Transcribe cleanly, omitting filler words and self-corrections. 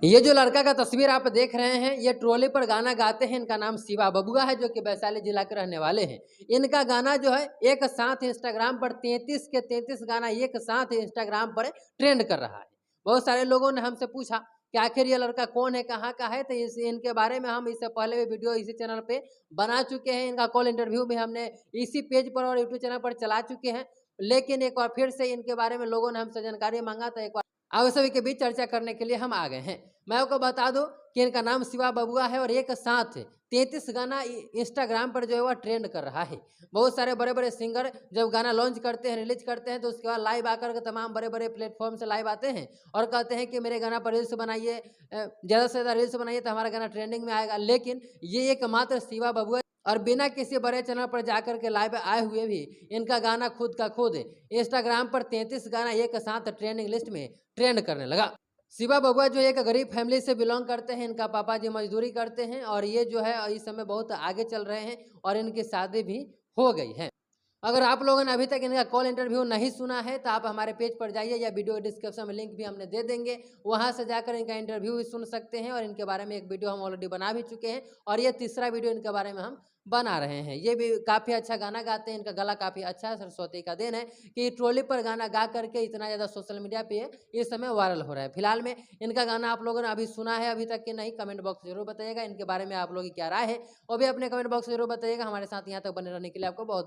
ये जो लड़का का तस्वीर आप देख रहे हैं, ये ट्रॉली पर गाना गाते हैं। इनका नाम शिवा बबुआ है, जो कि वैशाली जिला के रहने वाले हैं। इनका गाना जो है एक साथ इंस्टाग्राम पर 33 के 33 गाना एक साथ इंस्टाग्राम पर ट्रेंड कर रहा है। बहुत सारे लोगों ने हमसे पूछा कि आखिर ये लड़का कौन है, कहाँ का है। तो इनके बारे में हम इससे पहले भी वीडियो इसी चैनल पे बना चुके हैं। इनका कॉल इंटरव्यू भी हमने इसी पेज पर और यूट्यूब चैनल पर चला चुके हैं। लेकिन एक बार फिर से इनके बारे में लोगों ने हमसे जानकारी मांगा, तो एक बार आप सभी के बीच चर्चा करने के लिए हम आ गए हैं। मैं आपको बता दूं कि इनका नाम शिवा बबुआ है और एक साथ 33 गाना इंस्टाग्राम पर जो है वह ट्रेंड कर रहा है। बहुत सारे बड़े बड़े सिंगर जब गाना लॉन्च करते हैं, रिलीज करते हैं, तो उसके बाद लाइव आकर के तमाम बड़े बड़े प्लेटफॉर्म से लाइव आते हैं और कहते हैं कि मेरे गाना पर रील्स बनाइए, ज़्यादा से ज़्यादा रील्स बनाइए तो हमारा गाना ट्रेंडिंग में आएगा। लेकिन ये एकमात्र शिवा बबुआ और बिना किसी बड़े चैनल पर जाकर के लाइव आए हुए भी इनका गाना खुद का खुद इंस्टाग्राम पर 33 गाना एक साथ ट्रेंडिंग लिस्ट में ट्रेंड करने लगा। शिवा बबुआ जो एक गरीब फैमिली से बिलोंग करते हैं। इनका पापा जी मजदूरी करते हैं और ये जो है इस समय बहुत आगे चल रहे हैं और इनकी शादी भी हो गई है। अगर आप लोगों ने अभी तक इनका कॉल इंटरव्यू नहीं सुना है तो आप हमारे पेज पर जाइए, या वीडियो डिस्क्रिप्शन में लिंक भी हमने दे देंगे, वहां से जाकर इनका इंटरव्यू भी सुन सकते हैं। और इनके बारे में एक वीडियो हम ऑलरेडी बना भी चुके हैं और ये तीसरा वीडियो इनके बारे में हम बना रहे हैं। ये भी काफ़ी अच्छा गाना गाते हैं, इनका गला काफ़ी अच्छा है। सरस्वती का देन है कि ट्रॉली पर गाना गा करके इतना ज़्यादा सोशल मीडिया पे इस समय वायरल हो रहा है। फिलहाल में इनका गाना आप लोगों ने अभी सुना है अभी तक कि नहीं, कमेंट बॉक्स जरूर बताइएगा। इनके बारे में आप लोगों की क्या राय है वो भी अपने कमेंट बॉक्स में जरूर बताइएगा। हमारे साथ यहाँ तक बने रहने के लिए आपको बहुत